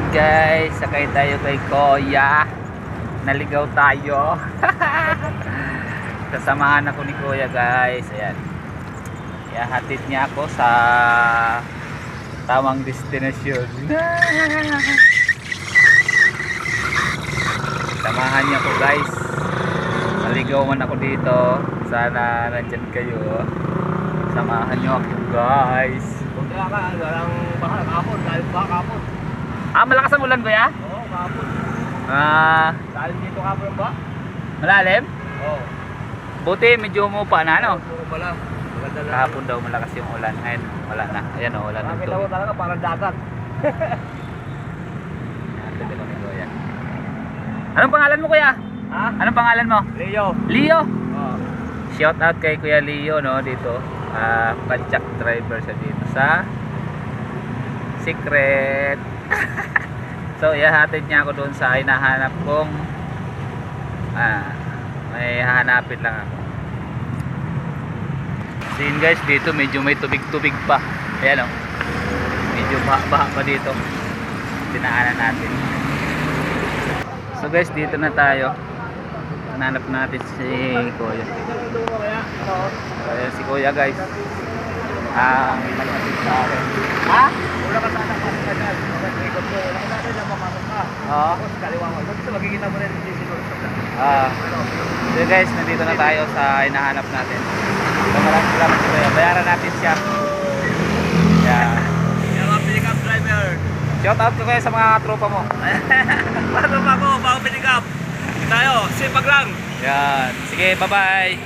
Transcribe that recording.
guys, sakay tayo kay Kuya. Naligaw tayo. Kasamahan ako ni Kuya guys. Ayan. Ihahatid niya ako sa tamang destinasyon. Samahan niya ako guys. Naligaw man ako dito. Sana nandyan kayo. Samahan niyo ako guys. Kaya ka, walang baka kapon, dahil ba kapon? Malakas ang ulan Kuya? Oo, kapon. Dahil dito kapon ba? malalim? Oo. Buti medyo umupa na ano? Puro pala. Maganda lang. Kahapon daw malakas yung ulan. Ayun, wala na. Ayan o, wala na Nakita mo ito. talaga parang dagat. Anong pangalan mo Kuya? Ha? Anong pangalan mo? Leo. Leo. Oo. Shout out kay Kuya Leo no dito. Pag-truck driver siya dito sa Secret. So ihahatid niya ako doon sa hinahanap kong may hahanapin lang ako. So yun guys, dito medyo may tubig-tubig pa. Ayan o. Medyo baha pa dito. Dinaanan natin. So guys, dito na tayo. Hanap natin si Kuya. Ayan si Kuya guys. Malapit sa akin. Ha? Wala ka sana pasok ka dyan. Mag-record mo. Wala ka natin na mamasok ka. Oo. Tapos kaliwa mo. Tapos makikita mo rin yung sinunod ka. So guys, nandito na tayo sa hinahanap natin. So maraming salamat si Kuya. Bayaran natin siya. Yan. Yung mga pick-up driver. Shout out ko Kuya sa mga tropa mo. Paano pa ako? Bago pick-up. Tayo, sipag lang. Yan. Sige, bye bye.